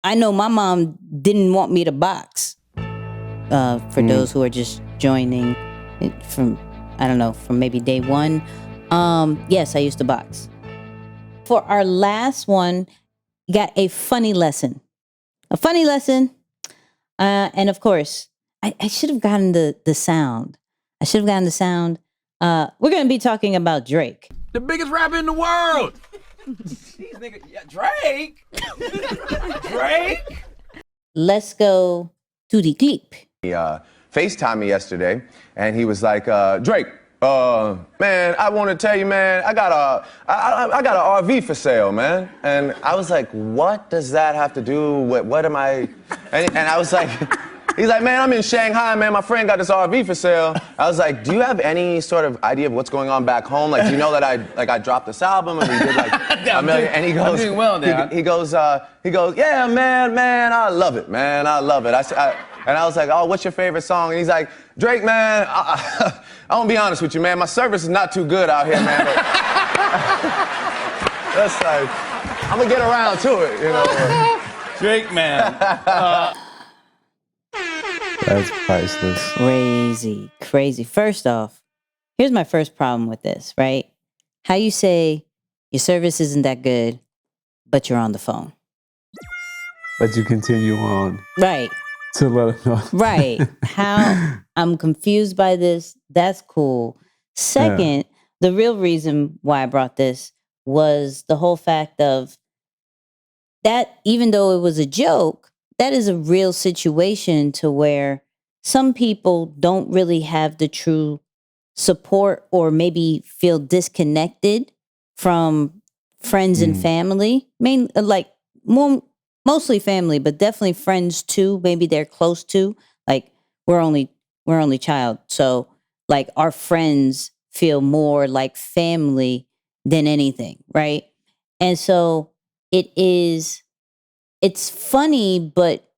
I know my mom didn't want me to box. For those who are just joining from, I don't know, from maybe day one. Yes, I used to box. For our last one, you got a funny lesson. A funny lesson. And of course, I should have gotten the sound. I should have gotten the sound. We're going to be talking about Drake. The biggest rapper in the world. These niggas, yeah, Drake. Drake. Let's go to the clip. He FaceTimed me yesterday, and he was like, Drake, man, I want to tell you, man, I got an RV for sale, man. And I was like, what does that have to do with, what am I, and I was like, he's like, man, I'm in Shanghai, man, my friend got this RV for sale. I was like, do you have any sort of idea of what's going on back home? Like, do you know that I dropped this album and we did like a million, and he goes, I'm doing well there. He goes, yeah, man, I love it, man, I love it. And I was like, oh, what's your favorite song? And he's like, Drake, man, I won't be honest with you, man. My service is not too good out here, man. But that's like, I'm gonna get around to it, you know. Drake, man. That's priceless. Crazy. First off, here's my first problem with this, right? How you say your service isn't that good, but you're on the phone. But you continue on. Right. To let them know. Right. How I'm confused by this. That's cool. Second, the real reason why I brought this was the whole fact of that, even though it was a joke, that is a real situation to where some people don't really have the true support or maybe feel disconnected from friends and family. Mostly family, but definitely friends too. Maybe they're close to. Like we're only child, so like our friends feel more like family than anything, right? And so it's funny, but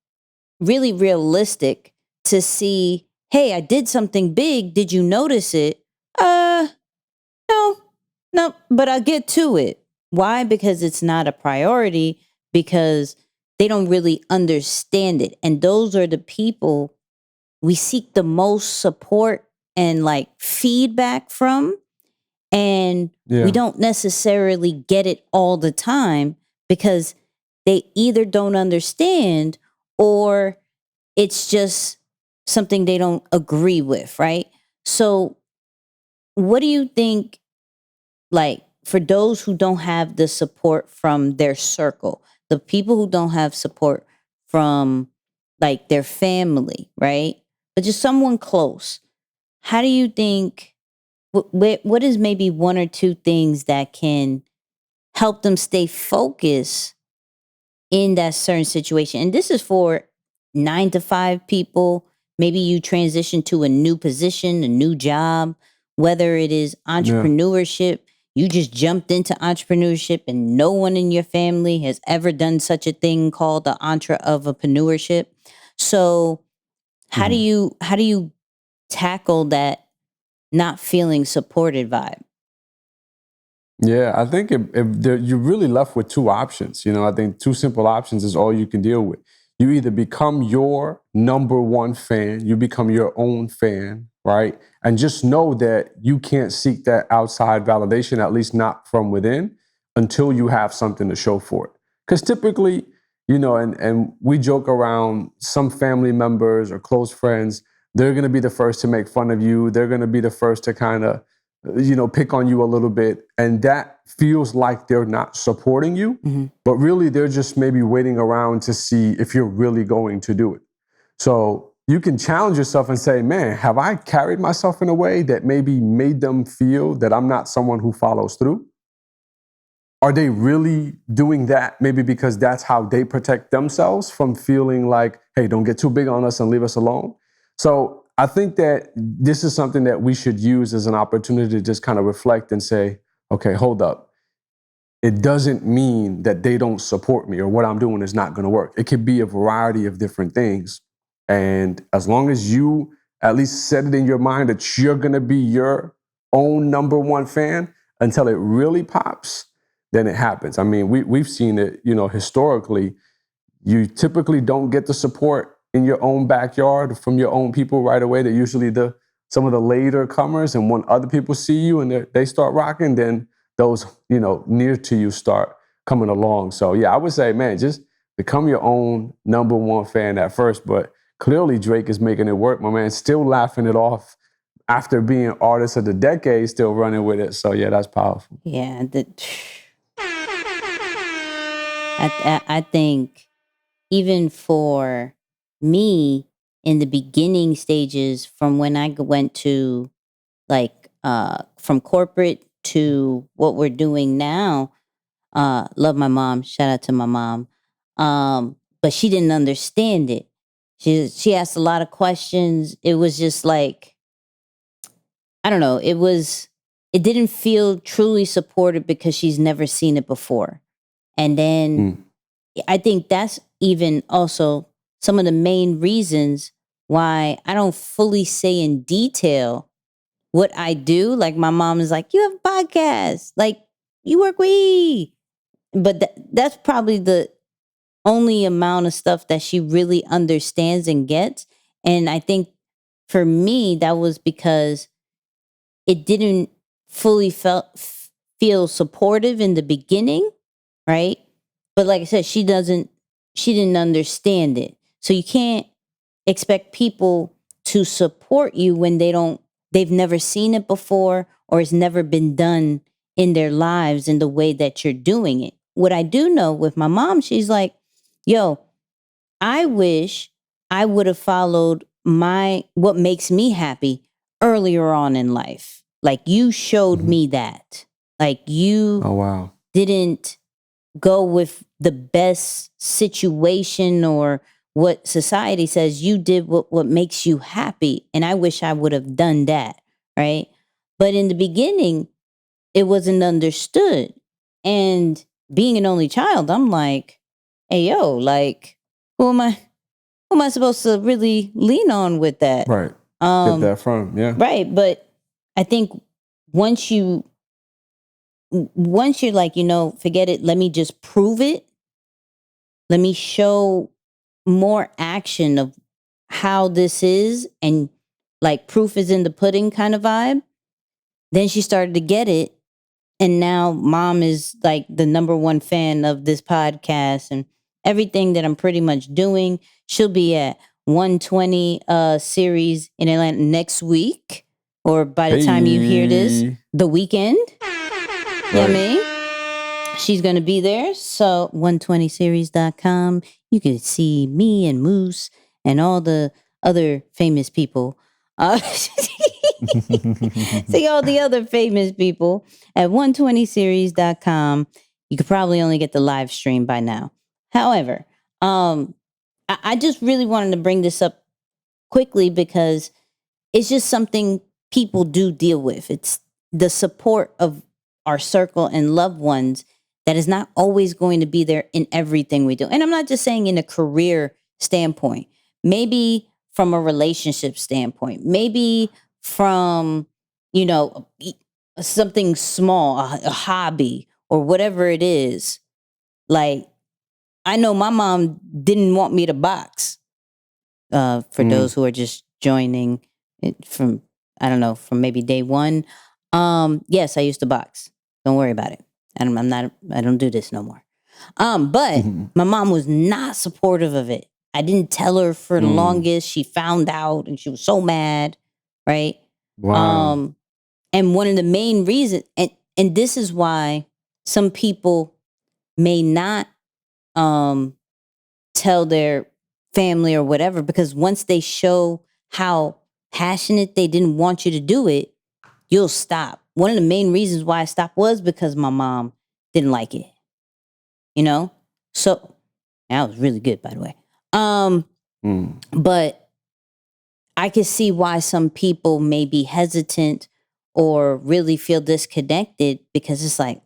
really realistic to see. Hey, I did something big. Did you notice it? No, but I'll get to it. Why? Because it's not a priority. Because they don't really understand it. And those are the people we seek the most support and like feedback from. And we don't necessarily get it all the time because they either don't understand or it's just something they don't agree with, right? So what do you think, like, for those who don't have the support from their circle, the people who don't have support from like their family, right? But just someone close. How do you think, what is maybe one or two things that can help them stay focused in that certain situation? And this is for 9 to 5 people. Maybe you transition to a new position, a new job, whether it is entrepreneurship. You just jumped into entrepreneurship and no one in your family has ever done such a thing called the entrepreneurship. So how do you tackle that not feeling supported vibe? Yeah, I think you're really left with two options. You know, I think two simple options is all you can deal with. You either become your number one fan, you become your own fan, right? And just know that you can't seek that outside validation, at least not from within, until you have something to show for it. Because typically, you know, and we joke around, some family members or close friends, they're going to be the first to make fun of you. They're going to be the first to kind of, you know, pick on you a little bit. And that feels like they're not supporting you, but really they're just maybe waiting around to see if you're really going to do it. So you can challenge yourself and say, man, have I carried myself in a way that maybe made them feel that I'm not someone who follows through? Are they really doing that maybe because that's how they protect themselves from feeling like, hey, don't get too big on us and leave us alone? So I think that this is something that we should use as an opportunity to just kind of reflect and say, okay, hold up. It doesn't mean that they don't support me or what I'm doing is not going to work. It could be a variety of different things. And as long as you at least set it in your mind that you're going to be your own number one fan until it really pops, then it happens. I mean, we've seen it, you know, historically. you typically don't get the support in your own backyard from your own people right away. They're usually some of the later comers, and when other people see you and they start rocking, then those, near to you start coming along. So yeah, I would say, man, just become your own number one fan at first. But clearly Drake is making it work, my man. Still laughing it off after being artist of the decade, still running with it. So yeah, that's powerful. Yeah, I think even for me in the beginning stages, from when I went to from corporate to what we're doing now, love my mom. Shout out to my mom. But she didn't understand it. She asked a lot of questions. It was just like, I don't know. It didn't feel truly supported because she's never seen it before. And then I think that's even also some of the main reasons why I don't fully say in detail what I do. Like my mom is like, you have a podcast, like you work with E. But that's probably the only amount of stuff that she really understands and gets. And I think for me, that was because it didn't fully feel supportive in the beginning, right? But like I said, she didn't understand it. So you can't expect people to support you when they've never seen it before, or it's never been done in their lives in the way that you're doing it. What I do know with my mom, she's like, yo, I wish I would have followed what makes me happy earlier on in life. Like you showed me that. Like you Oh, wow. didn't go with the best situation or what society says. You did what makes you happy. And I wish I would have done that. Right. But in the beginning, it wasn't understood. And being an only child, I'm like, hey, yo, like, who am I supposed to really lean on with that? Right. Get that from, yeah. Right. But I think once you're like, forget it, let me just prove it. Let me show more action of how this is, and like proof is in the pudding kind of vibe. Then she started to get it. And now mom is like the number one fan of this podcast and everything that I'm pretty much doing. She'll be at 120 series in Atlanta next week, or by the time you hear this, the weekend. You know what I mean? She's going to be there. So 120series.com. You can see me and Moose and all the other famous people. See all the other famous people at 120series.com. You could probably only get the live stream by now. However, I just really wanted to bring this up quickly because it's just something people do deal with. It's the support of our circle and loved ones that is not always going to be there in everything we do. And I'm not just saying in a career standpoint, maybe from a relationship standpoint, maybe from, something small, a hobby or whatever it is. Like, I know my mom didn't want me to box. For those who are just joining it from, I don't know, from maybe day one. Yes, I used to box. Don't worry about it. I don't do this no more. But my mom was not supportive of it. I didn't tell her for the longest. She found out and she was so mad, right? Wow. And one of the main reasons, and this is why some people may not tell their family or whatever, because once they show how passionate they didn't want you to do it, you'll stop. One of the main reasons why I stopped was because my mom didn't like it. So that was really good, by the way. But I can see why some people may be hesitant or really feel disconnected, because it's like,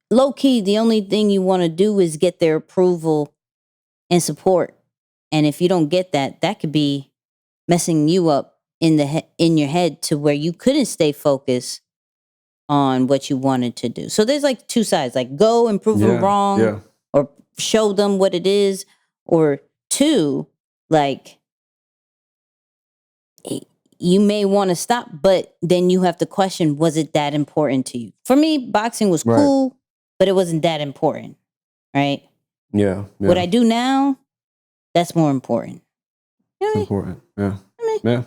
low key, the only thing you want to do is get their approval and support. And if you don't get that, that could be messing you up in your head to where you couldn't stay focused on what you wanted to do. So there's like two sides, like go and prove them wrong, or show them what it is, or two, like you may want to stop, but then you have to question, was it that important to you? For me, boxing was Right. cool, but it wasn't that important, right? Yeah. What I do now, that's more important. You know what I mean? Important. Yeah. I mean, Yeah.